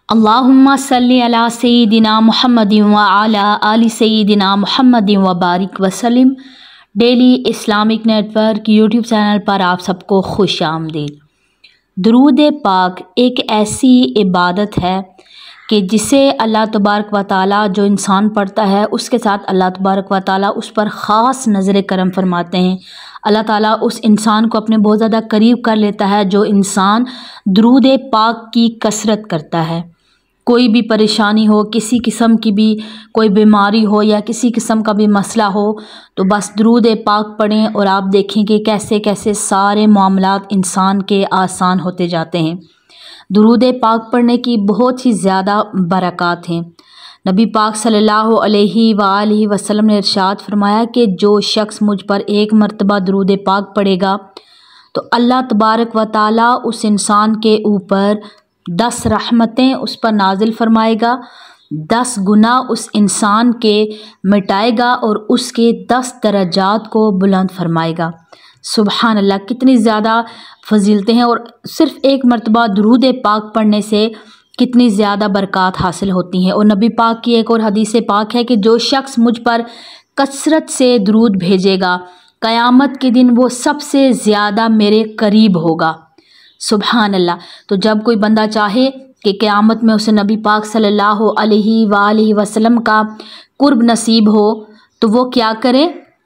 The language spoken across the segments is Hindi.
अल्लाहुम्मा सल्ली अला सय्यिदिना मुहम्मदिन व अला आलि सय्यिदिना मुहम्मदिन व बारिक वसल्लम। Daily Islamic network YouTube channel पर आप सबको खुश आमदीद। दुरूद पाक एक ऐसी इबादत है कि जिसे अल्लाह तबारक व तआला जो इंसान पढ़ता है उसके साथ अल्लाह तबारक व तआला उस पर ख़ास नज़र करम फरमाते हैं। अल्लाह ताला उस इंसान को अपने बहुत ज़्यादा करीब कर लेता है जो इंसान दुरूद पाक की कसरत करता है। कोई भी परेशानी हो, किसी किस्म की भी कोई बीमारी हो या किसी किस्म का भी मसला हो तो बस दुरूद पाक पढ़ें और आप देखेंगे कैसे कैसे सारे मामलात इंसान के आसान होते जाते हैं। दुरूद पाक पढ़ने की बहुत ही ज़्यादा बरक़ात हैं। नबी पाक सल्लल्लाहु अलैहि वसल्लम ने इरशाद फरमाया कि जो शख्स मुझ पर एक मरतबा दुरूद पाक पढ़ेगा तो अल्लाह तबारक व तआला उस इंसान के ऊपर 10 रहमतें उस पर नाजिल फरमाएगा, 10 गुनाह उस इंसान के मिटाएगा और उसके 10 दरजात को बुलंद फरमाएगा। सुबहान अल्लाह, कितनी ज़्यादा फजीलतें हैं और सिर्फ़ एक मरतबा दुरूद पाक पढ़ने से कितनी ज़्यादा बरक़ात हासिल होती हैं। और नबी पाक की एक और हदीस पाक है कि जो शख्स मुझ पर कसरत से दुरूद भेजेगा क़यामत के दिन वो सबसे ज़्यादा मेरे करीब होगा। सुबहान अल्लाह। तो जब कोई बंदा चाहे कि क़यामत में उसे नबी पाक सल्लल्लाहु अलैहि वसल्लम का कुर्ब नसीब हो तो वो क्या करे,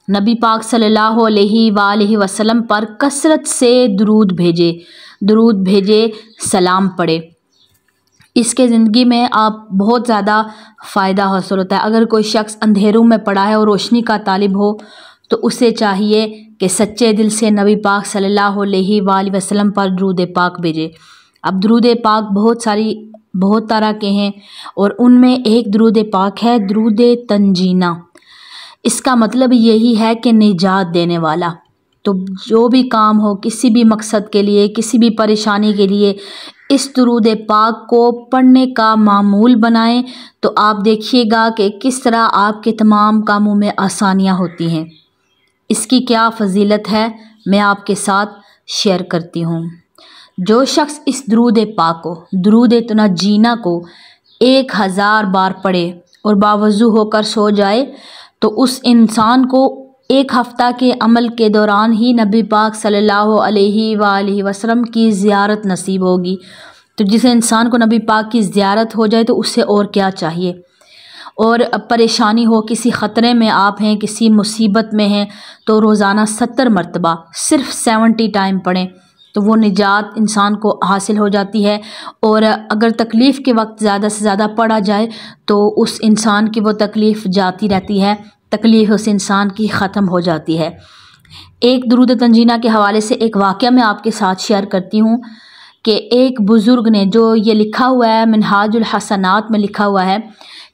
नबी पाक सल्लल्लाहु अलैहि वसल्लम पर कसरत से दुरूद भेजे, सलाम पढ़े। इसके ज़िंदगी में आप बहुत ज़्यादा फ़ायदा हासिल होता है। अगर कोई शख्स अंधेरों में पड़ा है और रोशनी का तालिब हो तो उसे चाहिए कि सच्चे दिल से नबी पाक सल्लल्लाहु अलैहि वसल्लम पर दुरूद पाक भेजे। अब दुरूद पाक बहुत तरह के हैं और उनमें एक दुरूद पाक है दुरूद तंजीना। इसका मतलब यही है कि निजात देने वाला। तो जो भी काम हो, किसी भी मकसद के लिए, किसी भी परेशानी के लिए इस दुरूद पाक को पढ़ने का मामूल बनाएं तो आप देखिएगा कि किस तरह आपके तमाम कामों में आसानियाँ होती हैं। इसकी क्या फ़जीलत है मैं आपके साथ शेयर करती हूँ। जो शख्स इस दुरूद पाक को, दुरूद तंजीना को 1000 बार पढ़े और बावज़ू होकर सो जाए तो उस इंसान को एक हफ़्ता के अमल के दौरान ही नबी पाक सल्लल्लाहु अलैहि वसल्लम की ज़ियारत नसीब होगी। तो जिस इंसान को नबी पाक की ज़ियारत हो जाए तो उससे और क्या चाहिए। और परेशानी हो, किसी ख़तरे में आप हैं, किसी मुसीबत में हैं तो रोज़ाना 70 मरतबा सिर्फ़ 70 टाइम पढ़ें तो वो निजात इंसान को हासिल हो जाती है। और अगर तकलीफ़ के वक्त ज़्यादा से ज़्यादा पढ़ा जाए तो उस इंसान की वो तकलीफ़ जाती रहती है, तकलीफ़ उस इंसान की ख़त्म हो जाती है। एक दुरूद तंजीना के हवाले से एक वाक़या मैं आपके साथ शेयर करती हूँ कि एक बुज़ुर्ग ने, जो ये लिखा हुआ है मिनहाजुल हसनात में लिखा हुआ है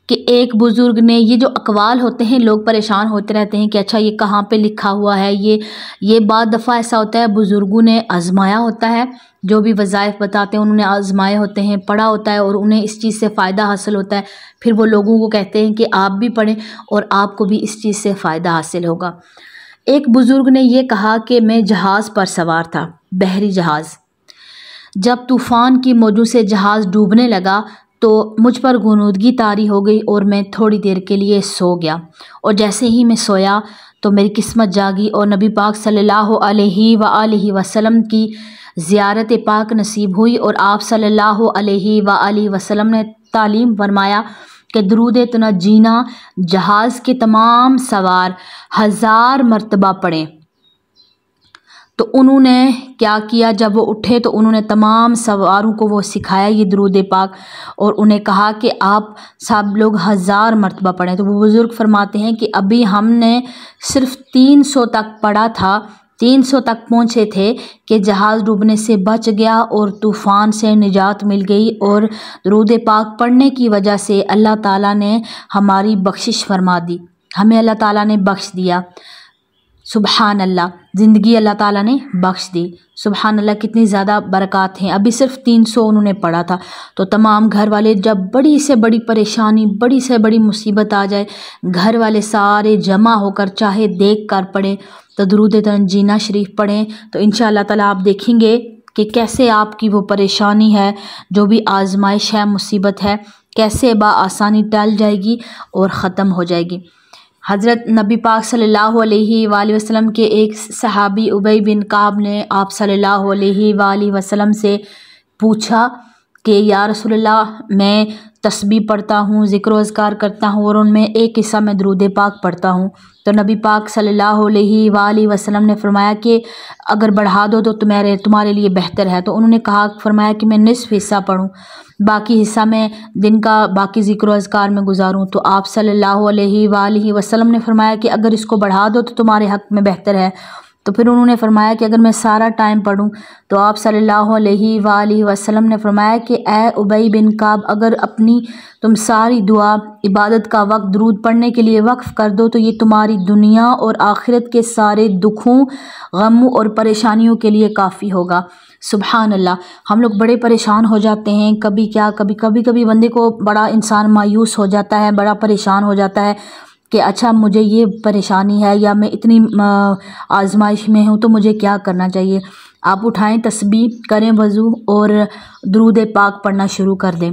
कि एक बुज़ुर्ग ने, ये जो अक़वाल होते हैं लोग परेशान होते रहते हैं कि अच्छा ये कहाँ पे लिखा हुआ है। ये बाद दफ़ा ऐसा होता है बुज़ुर्गों ने आज़माया होता है, जो भी वज़ाइफ बताते हैं उन्होंने आज़माए होते हैं, पढ़ा होता है और उन्हें इस चीज़ से फ़ायदा हासिल होता है। फिर वो लोगों को कहते हैं कि आप भी पढ़ें और आपको भी इस चीज़ से फ़ायदा हासिल होगा। एक बुज़ुर्ग ने यह कहा कि मैं जहाज़ पर सवार था, बहरी जहाज़। जब तूफ़ान की मौजों से जहाज़ डूबने लगा तो मुझ पर गुनूदगी तारी हो गई और मैं थोड़ी देर के लिए सो गया। और जैसे ही मैं सोया तो मेरी किस्मत जागी और नबी पाक सल्लल्लाहु अलैहि वसल्लम की ज़ियारत पाक नसीब हुई। और आप सल्लल्लाहु अलैहि वसल्लम ने तालीम फरमाया कि दुरूद तंजीना जहाज़ के तमाम सवार 1000 मरतबा पढ़ें। तो उन्होंने क्या किया, जब वो उठे तो उन्होंने तमाम सवारों को वो सिखाया ये दुरूद पाक और उन्हें कहा कि आप सब लोग 1000 मरतबा पढ़ें। तो वो बुज़ुर्ग फरमाते हैं कि अभी हमने सिर्फ़ 300 तक पढ़ा था, 300 तक पहुँचे थे कि जहाज़ डूबने से बच गया और तूफ़ान से निजात मिल गई। और दुरूद पाक पढ़ने की वजह से अल्लाह ताला ने हमारी बख्शिश फरमा दी, हमें अल्लाह ताला ने बख्श दिया। सुबहान अल्लाह, ज़िंदगी अल्लाह ताला ने बख्श दी। सुबहान अल्लाह, कितनी ज़्यादा बरक़ात हैं। अभी सिर्फ़ 300 उन्होंने पढ़ा था। तो तमाम घर वाले, जब बड़ी से बड़ी परेशानी, बड़ी से बड़ी मुसीबत आ जाए, घर वाले सारे जमा होकर चाहे देख कर पढ़ें तो दुरूद तंजीना शरीफ पढ़ें तो इंशाअल्लाह ताला आप देखेंगे कि कैसे आपकी वो परेशानी है, जो भी आजमाइश है, मुसीबत है, कैसे बआसानी टल जाएगी और ख़त्म हो जाएगी। हज़रत नबी पाक सल्लल्लाहु अलैहि वसल्लम के एक सहाबी उबई बिन काब ने आप सल्लल्लाहु अलैहि वसल्लम से पूछा कि या रसूलल्लाह, मैं तस्बीह पढ़ता हूँ, ज़िक्र व अज़कार करता हूँ और उनमें एक हिस्सा मैं दुरूद पाक पढ़ता हूँ। तो नबी पाक सल्लल्लाहु अलैहि वसल्लम ने फरमाया कि अगर बढ़ा दो तो तुम्हारे लिए बेहतर है। तो उन्होंने फरमाया कि मैं निस्फ़ हिस्सा पढ़ूँ, बाकी हिस्सा मैं दिन का बाकी ज़िक्र व अज़कार में गुजारूँ। तो आप सल्लल्लाहु अलैहि वसल्लम ने फरमाया कि अगर इसको बढ़ा दो तो तुम्हारे हक़ में बेहतर है। तो फिर उन्होंने फरमाया कि अगर मैं सारा टाइम पढ़ूँ, तो आप सल्लल्लाहु अलैहि वसल्लम ने फरमाया कि ए उबई बिन काब, अगर अपनी तुम सारी दुआ इबादत का वक्त दरूद पढ़ने के लिए वक्फ़ कर दो तो ये तुम्हारी दुनिया और आखिरत के सारे दुखों, गमों और परेशानियों के लिए काफ़ी होगा। सुबहान अल्लाह। हम लोग बड़े परेशान हो जाते हैं, कभी बंदे को बड़ा इंसान मायूस हो जाता है, बड़ा परेशान हो जाता है कि अच्छा मुझे ये परेशानी है या मैं इतनी आजमाइश में हूँ तो मुझे क्या करना चाहिए। आप उठाएं तस्बीह, करें वज़ू और दुरूद पाक पढ़ना शुरू कर दें।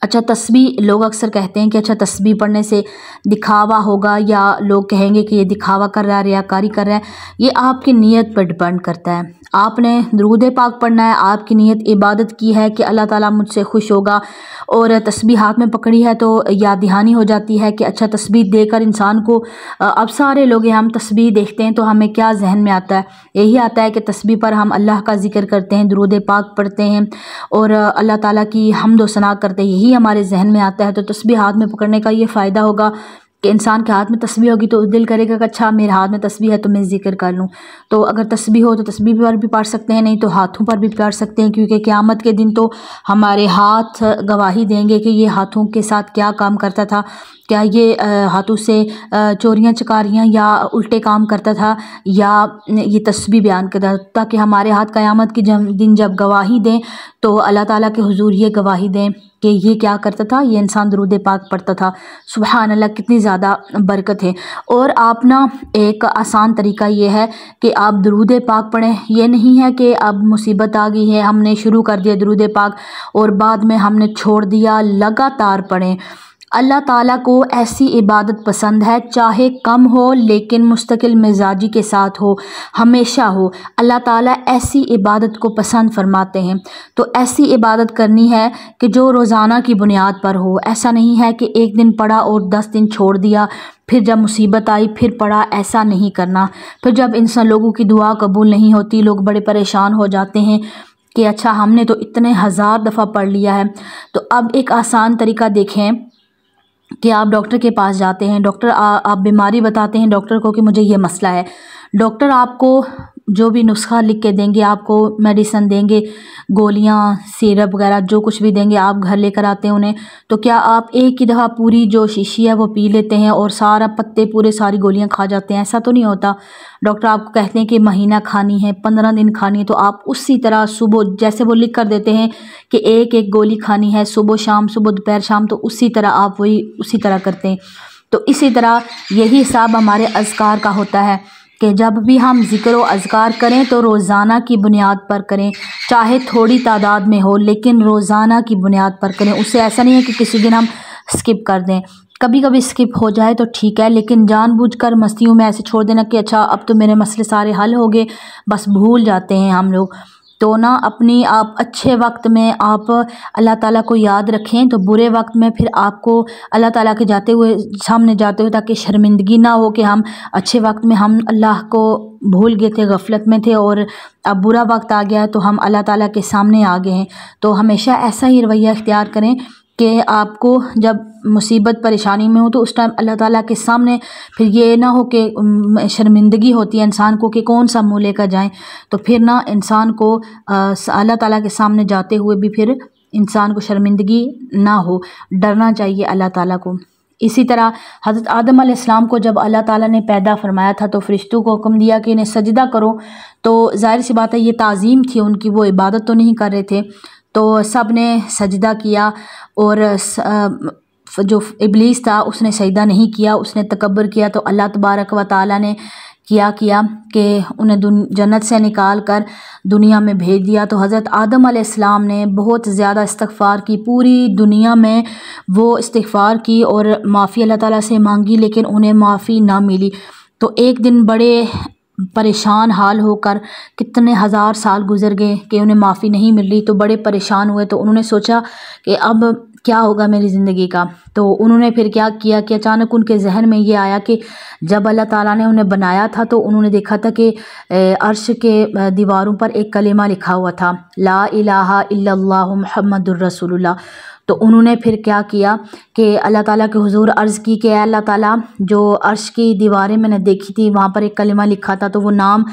अच्छा, तस्बीह लोग अक्सर कहते हैं कि अच्छा तस्बीह पढ़ने से दिखावा होगा या लोग कहेंगे कि ये दिखावा कर रहा है, रियाकारी कर रहा है। ये आपकी नीयत पर डिपेंड करता है। आपने दुरूद पाक पढ़ना है, आपकी नीयत इबादत की है कि अल्लाह ताला मुझसे खुश होगा, और तस्बीह हाथ में पकड़ी है तो याद दहानी हो जाती है कि अच्छा तस्बीह देकर इंसान को अब सारे लोग हम तस्बीह देखते हैं तो हमें क्या जहन में आता है, यही आता है कि तस्बीह पर हम अल्लाह का ज़िक्र करते हैं, दुरूद पाक पढ़ते हैं और अल्लाह ताला की हम्द व सना करते हैं, यही हमारे जहन में आता है। तो तस्बीह हाथ में पकड़ने का ये फ़ायदा होगा कि इंसान के हाथ में तस्बीह होगी तो दिल करेगा कि अच्छा मेरे हाथ में तस्बीह है तो मैं ज़िक्र कर लूँ। तो अगर तस्बीह हो तो तस्बीह पर भी पढ़ सकते हैं, नहीं तो हाथों पर भी पढ़ सकते हैं, क्योंकि क़यामत के दिन तो हमारे हाथ गवाही देंगे कि ये हाथों के साथ क्या काम करता था, क्या ये हाथों से चोरियां चकारियां या उल्टे काम करता था या ये तस्बीह बयान करता था, ताकि हमारे हाथ क़यामत के दिन जब गवाही दें तो अल्लाह ताला के हुजूर ये गवाही दें कि ये क्या करता था, ये इंसान दुरूद पाक पढ़ता था। सुबहान अल्लाह, कितनी ज़्यादा बरकत है। और आप ना एक आसान तरीका ये है कि आप दुरूद पाक पढ़ें। ये नहीं है कि अब मुसीबत आ गई है, हमने शुरू कर दिया दुरूद पाक और बाद में हमने छोड़ दिया, लगातार पढ़ें। अल्लाह ताला को ऐसी इबादत पसंद है, चाहे कम हो लेकिन मुस्तकिल मिजाजी के साथ हो, हमेशा हो। अल्लाह ताला ऐसी इबादत को पसंद फरमाते हैं। तो ऐसी इबादत करनी है कि जो रोज़ाना की बुनियाद पर हो। ऐसा नहीं है कि एक दिन पढ़ा और 10 दिन छोड़ दिया, फिर जब मुसीबत आई फिर पढ़ा, ऐसा नहीं करना। फिर जब इंसान लोगों की दुआ कबूल नहीं होती, लोग बड़े परेशान हो जाते हैं कि अच्छा हमने तो इतने हज़ार दफ़ा पढ़ लिया है। तो अब एक आसान तरीका देखें कि आप डॉक्टर के पास जाते हैं, डॉक्टर आप बीमारी बताते हैं डॉक्टर को कि मुझे ये मसला है। डॉक्टर आपको जो भी नुस्खा लिख के देंगे, आपको मेडिसिन देंगे, गोलियां, सिरप वगैरह जो कुछ भी देंगे, आप घर लेकर आते हैं उन्हें। तो क्या आप एक ही दफ़ा पूरी जो शीशी है वो पी लेते हैं और सारा पत्ते पूरे सारी गोलियां खा जाते हैं? ऐसा तो नहीं होता। डॉक्टर आपको कहते हैं कि महीना खानी है, 15 दिन खानी है, तो आप उसी तरह सुबह जैसे वो लिख कर देते हैं कि एक एक गोली खानी है, सुबह शाम, सुबह दोपहर शाम, तो उसी तरह आप वही उसी तरह करते हैं। तो इसी तरह यही हिसाब हमारे अज़कार का होता है कि जब भी हम ज़िक्र व अज़कार करें तो रोज़ाना की बुनियाद पर करें, चाहे थोड़ी तादाद में हो लेकिन रोज़ाना की बुनियाद पर करें। उससे ऐसा नहीं है कि किसी दिन हम स्किप कर दें। कभी कभी स्किप हो जाए तो ठीक है, लेकिन जानबूझकर मस्तियों में ऐसे छोड़ देना कि अच्छा अब तो मेरे मसले सारे हल हो गए, बस भूल जाते हैं हम लोग। तो ना अपनी आप अच्छे वक्त में आप अल्लाह ताला को याद रखें, तो बुरे वक्त में फिर आपको अल्लाह ताला के सामने जाते हुए ताकि शर्मिंदगी ना हो कि हम अच्छे वक्त में हम अल्लाह को भूल गए थे, गफलत में थे और अब बुरा वक्त आ गया तो हम अल्लाह ताला के सामने आ गए हैं। तो हमेशा ऐसा ही रवैया इख्तियार करें कि आपको जब मुसीबत परेशानी में हो तो उस टाइम अल्लाह ताला के सामने फिर ये ना हो कि शर्मिंदगी होती है इंसान को कि कौन सा मुँह लेकर जाएं। तो फिर ना इंसान को अल्लाह ताला के सामने जाते हुए भी फिर इंसान को शर्मिंदगी ना हो, डरना चाहिए अल्लाह ताला को। इसी तरह हज़रत आदम अलैहिस्सलाम को जब अल्लाह ताला ने पैदा फरमाया था तो फरिश्तों को हुक्म दिया कि इन्हें सजदा करो। तो ज़ाहिर सी बात है ये ताज़ीम थी उनकी, वो इबादत तो नहीं कर रहे थे। तो सब ने सजदा किया और जो इब्लीस था उसने सजदा नहीं किया, उसने तकब्बर किया। तो अल्लाह तबारक व तआला ने किया कि उन्हें जन्नत से निकाल कर दुनिया में भेज दिया। तो हज़रत आदम अलैहिस्सलाम ने बहुत ज़्यादा इस्तिग़फ़ार की, पूरी दुनिया में वो इस्तिग़फ़ार की और माफ़ी अल्लाह ताला से मांगी, लेकिन उन्हें माफ़ी ना मिली। तो एक दिन बड़े परेशान हाल होकर कितने हज़ार साल गुज़र गए कि उन्हें माफ़ी नहीं मिल रही। तो बड़े परेशान हुए। तो उन्होंने सोचा कि अब क्या होगा मेरी ज़िंदगी का। तो उन्होंने फिर क्या किया कि अचानक उनके जहन में ये आया कि जब अल्लाह ताला ने उन्हें बनाया था तो उन्होंने देखा था कि अर्श के दीवारों पर एक कलिमा लिखा हुआ था, ला इलाहा इल्लल्लाहु मुहम्मदुर रसूलुल्लाह। तो उन्होंने फिर क्या किया कि अल्लाह ताला के हुज़ूर अर्ज़ की कि अल्लाह ताला, जो अर्श की दीवारें मैंने देखी थी वहाँ पर एक कलिमा लिखा था, तो वो नाम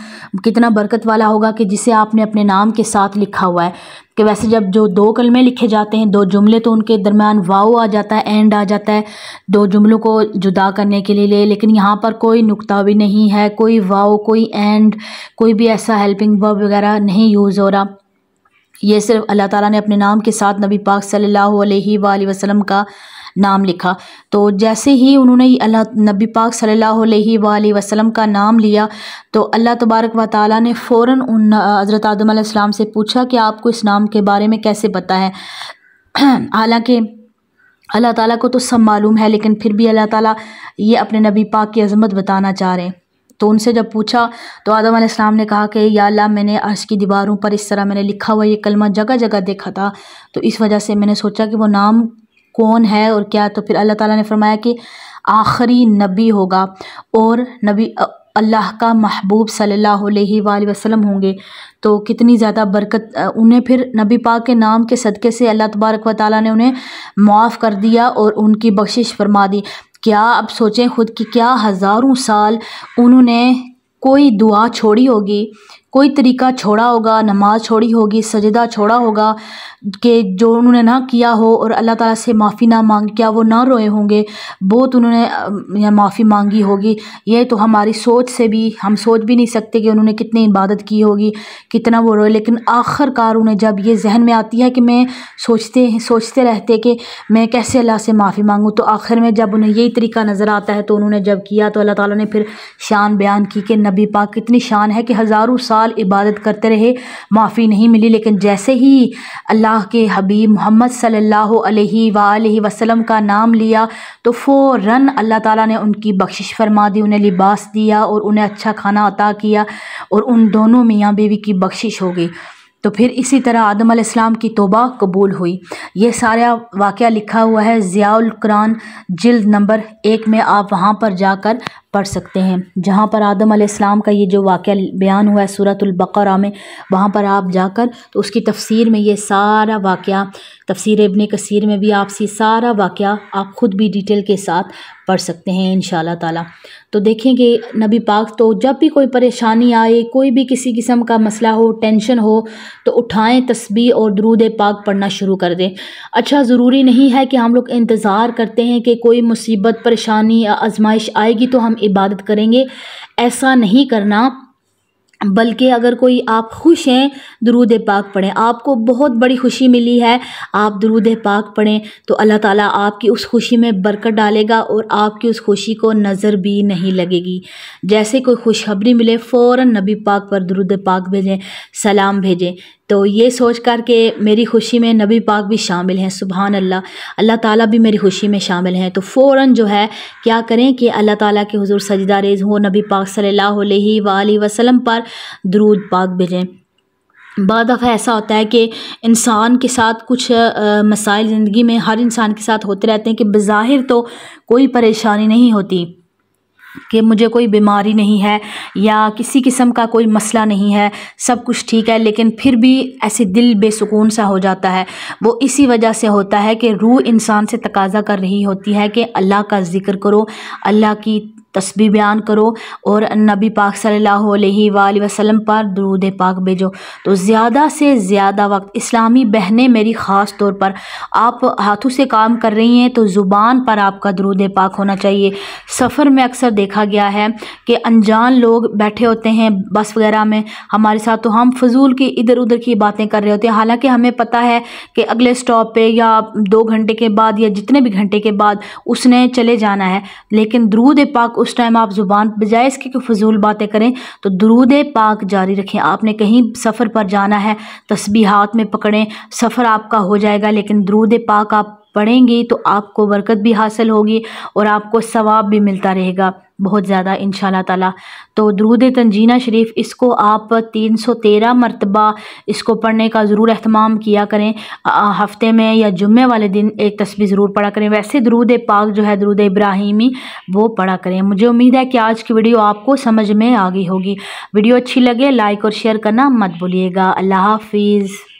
कितना बरकत वाला होगा कि जिसे आपने अपने नाम के साथ लिखा हुआ है। कि वैसे जब जो दो कलमे लिखे जाते हैं, दो जुमले, तो उनके दरमियान वाव आ जाता है, एंड आ जाता है दो जुमलों को जुदा करने के लिए, लेकिन यहाँ पर कोई नुक्ता भी नहीं है, कोई वाव, कोई एंड, कोई भी ऐसा हेल्पिंग वर्ब वगैरह नहीं यूज़ हो रहा। ये सिर्फ अल्लाह ताला ने अपने नाम के साथ नबी पाक सल्लल्लाहु अलैहि वसल्लम का नाम लिखा। तो जैसे ही उन्होंने नबी पाक सल्लल्लाहु अलैहि वसल्लम का नाम लिया तो अल्लाह तबारक व तआला ने फ़ौरन उन हज़रत आदम अलैहिस्सलाम से पूछा कि आपको इस नाम के बारे में कैसे पता है। हालांकि अल्लाह ताला को तो सब मालूम है, लेकिन फिर भी अल्लाह ताला ये अपने नबी पाक की अज़मत बताना चाह रहे हैं। तो उनसे जब पूछा तो आदम अलैहिस्सलाम ने कहा कि या अल्लाह, मैंने अर्श की दीवारों पर इस तरह मैंने लिखा हुआ ये कलमा जगह जगह देखा था, तो इस वजह से मैंने सोचा कि वो नाम कौन है और क्या। तो फिर अल्लाह ताला ने फरमाया कि आखिरी नबी होगा और नबी अल्लाह का महबूब सल्लल्लाहु अलैहि वसल्लम होंगे। तो कितनी ज़्यादा बरकत उन्हें फिर नबी पाक के नाम के सदक़े से अल्लाह तबारक व तआला ने उन्हें माफ़ कर दिया और उनकी बख्शिश फरमा दी। क्या अब सोचें खुद कि क्या हज़ारों साल उन्होंने कोई दुआ छोड़ी होगी, कोई तरीका छोड़ा होगा, नमाज़ छोड़ी होगी, सजदा छोड़ा होगा कि जो उन्होंने ना किया हो और अल्लाह ताला से माफ़ी ना मांगी, क्या वो ना रोए होंगे, बहुत उन्होंने माफ़ी मांगी होगी। ये तो हमारी सोच से भी हम सोच भी नहीं सकते कि उन्होंने कितनी इबादत की होगी, कितना वो रोए। लेकिन आखिरकार उन्हें जब ये जहन में आती है कि मैं सोचते रहते कि मैं कैसे अल्लाह से माफ़ी मांगूँ, तो आखिर में जब उन्हें यही तरीका नज़र आता है तो उन्होंने जब किया तो अल्लाह ताला ने फिर शान बयान की कि नबी पाक कितनी शान है कि हज़ारों साल इबादत करते रहे, माफ़ी नहीं मिली, लेकिन जैसे ही अल्लाह के हबीब मोहम्मद सल्लल्लाहु अलैहि वसल्लम का नाम लिया तो फ़ौरन अल्लाह ताला ने उनकी बख्शिश फरमा दी, उन्हें लिबास दिया और उन्हें अच्छा खाना अता किया और उन दोनों मियाँ बीवी की बख्शिश हो गई। तो फिर इसी तरह आदम अलैहिस्सलाम की तौबा कबूल हुई। ये सारा वाक़या लिखा हुआ है ज़ियाउल कुरान जिल्द नंबर 1 में, आप वहाँ पर जाकर पढ़ सकते हैं, जहाँ पर आदम अलैहिस्सलाम का ये जो वाक़या बयान हुआ है सूरतुल बक़रा में, वहाँ पर आप जाकर तो उसकी तफसीर में ये सारा वाक़या, तफसीर इब्न कसीर में भी आपसे सारा वाक़या आप ख़ुद भी डिटेल के साथ पढ़ सकते हैं इंशाअल्लाह ताला। तो देखेंगे नबी पाक तो जब भी कोई परेशानी आए, कोई भी किसी किस्म का मसला हो, टेंशन हो, तो उठाएं तस्बीह और दुरूद पाक पढ़ना शुरू कर दें। अच्छा, ज़रूरी नहीं है कि हम लोग इंतज़ार करते हैं कि कोई मुसीबत, परेशानी या आजमाइश आएगी तो हम इबादत करेंगे, ऐसा नहीं करना। बल्कि अगर कोई आप खुश हैं, दुरूद पाक पढ़ें। आपको बहुत बड़ी खुशी मिली है, आप दुरूद पाक पढ़ें तो अल्लाह ताला आपकी उस खुशी में बरकत डालेगा और आपकी उस खुशी को नज़र भी नहीं लगेगी। जैसे कोई खुशखबरी मिले फ़ौरन नबी पाक पर दुरूद पाक भेजें, सलाम भेजें, तो ये सोच कर के मेरी खुशी में नबी पाक भी शामिल हैं, सुभान अल्लाह, अल्लाह ताला भी मेरी खुशी में शामिल हैं। तो फ़ौरन जो है क्या करें कि अल्लाह ताला के हुज़ूर सजदा रेज़ हो, नबी पाक सल्लल्लाहु अलैहि वसल्लम पर दुरूद पाक भेजें। बाद दफ़ा ऐसा होता है कि इंसान के साथ कुछ मसाइल ज़िंदगी में हर इंसान के साथ होते रहते हैं कि बज़ाहिर तो कोई परेशानी नहीं होती, कि मुझे कोई बीमारी नहीं है या किसी किस्म का कोई मसला नहीं है, सब कुछ ठीक है, लेकिन फिर भी ऐसे दिल बेसुकून सा हो जाता है। वो इसी वजह से होता है कि रूह इंसान से तकाज़ा कर रही होती है कि अल्लाह का ज़िक्र करो, अल्लाह की तस्बीह बयान करो और नबी पाक सल्लल्लाहु अलैहि वसल्लम पर दुरूद पाक भेजो। तो ज़्यादा से ज़्यादा वक्त इस्लामी बहनें मेरी ख़ास तौर पर, आप हाथों से काम कर रही हैं तो ज़ुबान पर आपका दुरूद पाक होना चाहिए। सफ़र में अक्सर देखा गया है कि अनजान लोग बैठे होते हैं बस वगैरह में हमारे साथ, तो हम फजूल की इधर उधर की बातें कर रहे होते हैं, हालांकि हमें पता है कि अगले स्टॉप पे या 2 घंटे के बाद या जितने भी घंटे के बाद उसने चले जाना है, लेकिन दुरूद पाक उस टाइम आप ज़ुबान बजाय इसके कि फ़जूल बातें करें तो दुरूद पाक जारी रखें। आपने कहीं सफ़र पर जाना है, तस्बीह हाथ में पकड़ें, सफ़र आपका हो जाएगा, लेकिन दुरूद पाक आप पढ़ेंगी तो आपको बरकत भी हासिल होगी और आपको सवाब भी मिलता रहेगा बहुत ज़्यादा इंशाल्लाह ताला। तो दुरूद तंजीना शरीफ इसको आप 313 मरतबा इसको पढ़ने का ज़रूर एहतमाम किया करें। हफ्ते में या जुम्मे वाले दिन एक तस्बीह ज़रूर पढ़ा करें। वैसे दुरूद पाक जो है दुरूद इब्राहिमी वो पढ़ा करें। मुझे उम्मीद है कि आज की वीडियो आपको समझ में आ गई होगी। वीडियो अच्छी लगे लाइक और शेयर करना मत भूलिएगा। अल्लाह हाफिज़।